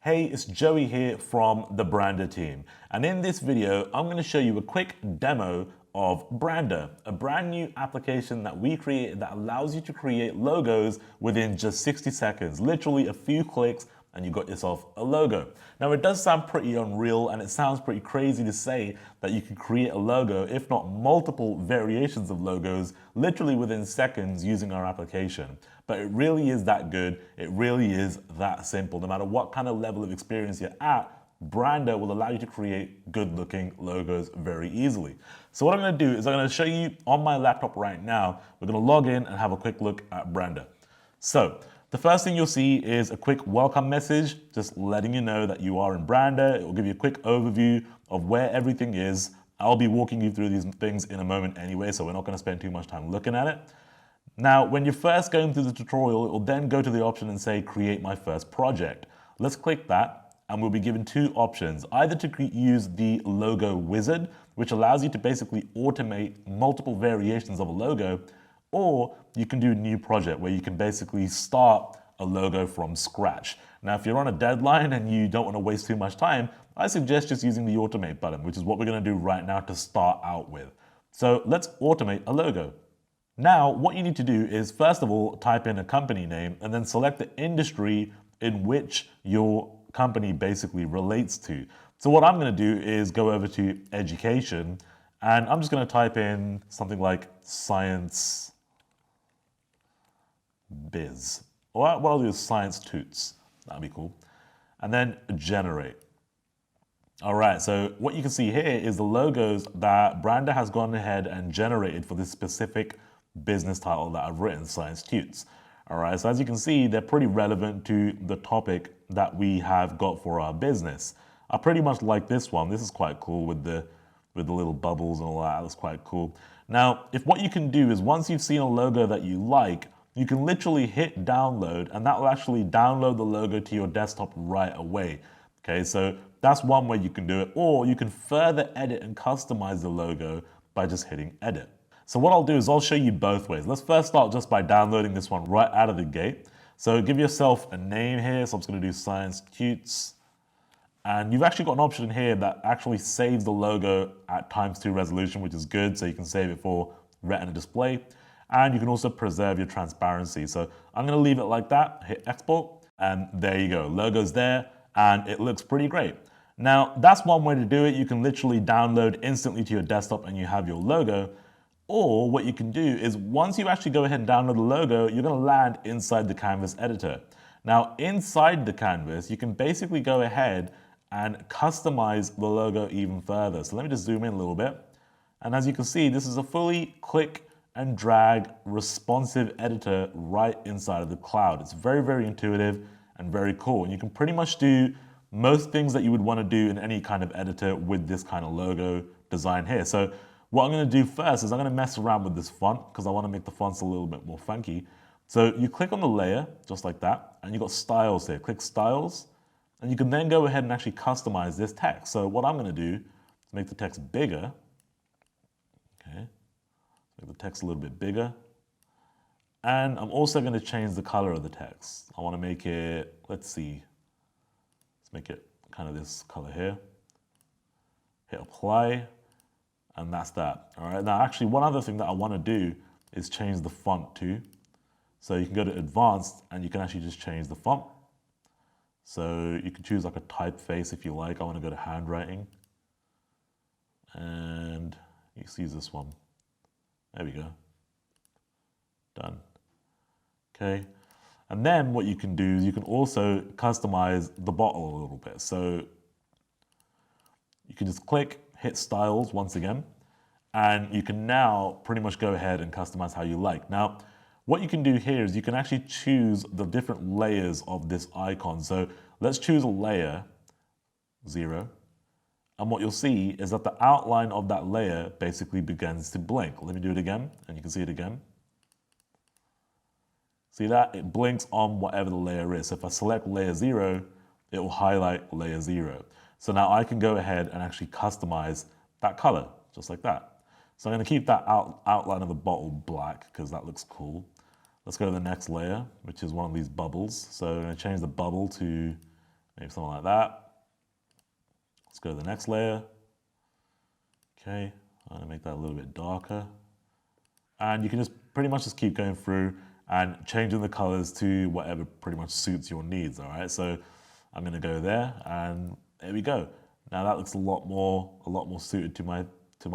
Hey, it's Joey here from the Brandrr team. And in this video, I'm going to show you a quick demo of Brandrr, a brand new application that we created that allows you to create logos within just 60 seconds, literally a few clicks, and you got yourself a logo. Now it does sound pretty unreal and it sounds pretty crazy to say that you can create a logo, if not multiple variations of logos, literally within seconds using our application. But it really is that good. It really is that simple. No matter what kind of level of experience you're at, Brandrr will allow you to create good looking logos very easily. So what I'm going to do is I'm going to show you on my laptop right now. We're going to log in and have a quick look at Brandrr. So the first thing you'll see is a quick welcome message, just letting you know that you are in Brandrr. It will give you a quick overview of where everything is. I'll be walking you through these things in a moment anyway, so we're not going to spend too much time looking at it. Now, when you're first going through the tutorial, it will then go to the option and say, create my first project. Let's click that, and we'll be given two options, either to use the logo wizard, which allows you to basically automate multiple variations of a logo, or you can do a new project where you can basically start a logo from scratch. Now, if you're on a deadline and you don't want to waste too much time, I suggest just using the automate button, which is what we're going to do right now to start out with. So let's automate a logo. Now, what you need to do is, first of all, type in a company name and then select the industry in which your company basically relates to. So what I'm going to do is go over to education, and I'm just going to type in something like science biz. Or what I'll do is science toots. That'd be cool. And then generate. All right, so what you can see here is the logos that Brandrr has gone ahead and generated for this specific business title that I've written, Science Toots. All right, so as you can see, they're pretty relevant to the topic that we have got for our business. I pretty much like this one. This is quite cool with the little bubbles and all that. That's quite cool. Now, if what you can do is once you've seen a logo that you like, you can literally hit download and that will actually download the logo to your desktop right away. Okay, so that's one way you can do it, or you can further edit and customize the logo by just hitting edit. So what I'll do is I'll show you both ways. Let's first start just by downloading this one right out of the gate. So give yourself a name here. So I'm just going to do Science Toots. And you've actually got an option here that actually saves the logo at ×2 resolution, which is good. So you can save it for Retina display. And you can also preserve your transparency. So I'm going to leave it like that, hit export, and there you go. Logo's there, and it looks pretty great. Now, that's one way to do it. You can literally download instantly to your desktop and you have your logo. Or what you can do is once you actually go ahead and download the logo, you're going to land inside the Canvas editor. Now, inside the Canvas, you can basically go ahead and customize the logo even further. So let me just zoom in a little bit. And as you can see, this is a fully click and drag responsive editor right inside of the cloud. It's very, very intuitive and very cool. And you can pretty much do most things that you would want to do in any kind of editor with this kind of logo design here. So what I'm going to do first is I'm going to mess around with this font because I want to make the fonts a little bit more funky. So you click on the layer just like that, and you've got styles here. Click styles, and you can then go ahead and actually customize this text. So what I'm going to do is make the text bigger. Okay. Make the text a little bit bigger. And I'm also going to change the color of the text. I want to make it, let's make it kind of this color here. Hit apply, and that's that. All right. Now, actually, one other thing that I want to do is change the font too. So you can go to advanced, and you can actually just change the font. So you can choose like a typeface if you like. I want to go to handwriting, and you can use this one. There we go. Done. Okay. And then what you can do is you can also customize the bottle a little bit. So you can just click, hit styles once again, and you can now pretty much go ahead and customize how you like. Now, what you can do here is you can actually choose the different layers of this icon. So let's choose a layer 0. And what you'll see is that the outline of that layer basically begins to blink. Let me do it again, and you can see it again. See that? It blinks on whatever the layer is. So if I select layer 0, it will highlight layer 0. So now I can go ahead and actually customize that color, just like that. So I'm going to keep that outline of the bottle black because that looks cool. Let's go to the next layer, which is one of these bubbles. So I'm going to change the bubble to Maybe something like that. Let's go to the next layer. Okay, I'm gonna make that a little bit darker. And you can just pretty much just keep going through and changing the colors to whatever pretty much suits your needs, all right? So I'm gonna go there, and there we go. Now that looks a lot more suited to my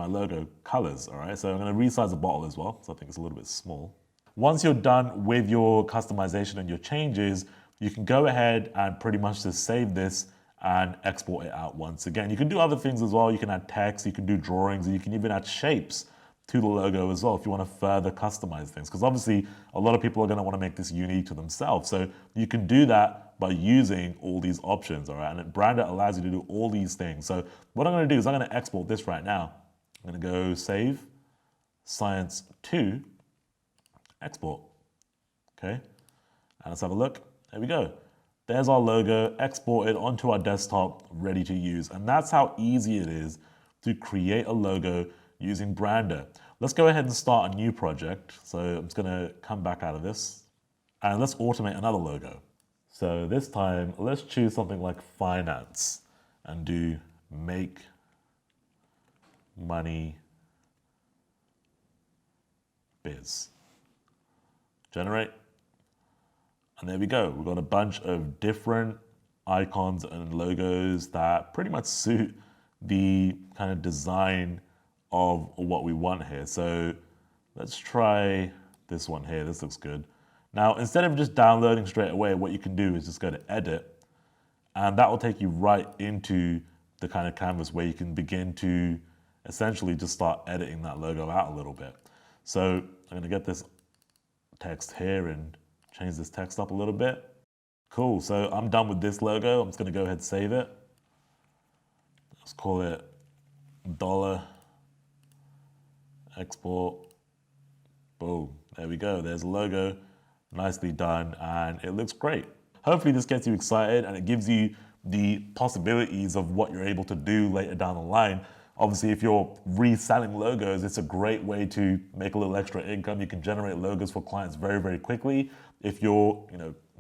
logo colors, all right? So I'm gonna resize the bottle as well, so I think it's a little bit small. Once you're done with your customization and your changes, you can go ahead and pretty much just save this and export it out once again. You can do other things as well. You can add text, you can do drawings, and you can even add shapes to the logo as well if you want to further customize things. Because obviously a lot of people are going to want to make this unique to themselves. So you can do that by using all these options, all right? And Brandrr allows you to do all these things. So what I'm going to do is I'm going to export this right now. I'm going to go save, science 2, export, okay? And let's have a look. There we go. There's our logo exported onto our desktop, ready to use. And that's how easy it is to create a logo using Brandrr. Let's go ahead and start a new project. So I'm just gonna come back out of this and let's automate another logo. So this time, let's choose something like finance and do make money biz. Generate. And there we go. We've got a bunch of different icons and logos that pretty much suit the kind of design of what we want here. So let's try this one here. This looks good. Now, instead of just downloading straight away, what you can do is just go to edit, and that will take you right into the kind of canvas where you can begin to essentially just start editing that logo out a little bit. So I'm gonna get this text here and change this text up a little bit. Cool, so I'm done with this logo. I'm just gonna go ahead and save it. Let's call it $, export, boom, there we go. There's a logo, nicely done, and it looks great. Hopefully this gets you excited and it gives you the possibilities of what you're able to do later down the line. Obviously, if you're reselling logos, it's a great way to make a little extra income. You can generate logos for clients very, very quickly. If you're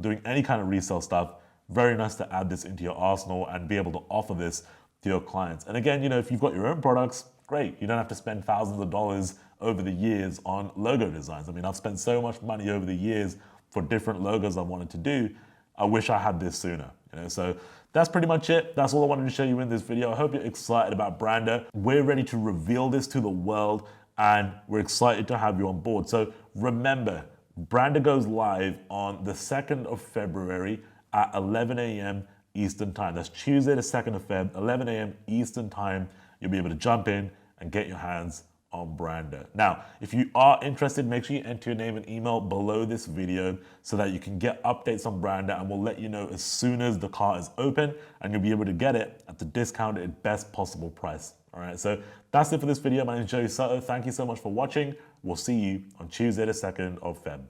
doing any kind of resale stuff, very nice to add this into your arsenal and be able to offer this to your clients. And again, if you've got your own products, great. You don't have to spend thousands of dollars over the years on logo designs. I mean, I've spent so much money over the years for different logos I wanted to do. I wish I had this sooner. So that's pretty much it. That's all I wanted to show you in this video. I hope you're excited about Brandrr. We're ready to reveal this to the world and we're excited to have you on board. So remember, Brandrr goes live on the 2nd of February at 11 a.m. Eastern time. That's Tuesday the 2nd of Feb, 11 a.m. Eastern time. You'll be able to jump in and get your hands on Brandrr. Now, if you are interested, make sure you enter your name and email below this video so that you can get updates on Brandrr, and we'll let you know as soon as the cart is open and you'll be able to get it at the discounted best possible price. All right, so that's it for this video. My name is Joey Xoto. Thank you so much for watching. We'll see you on Tuesday the 2nd of Feb.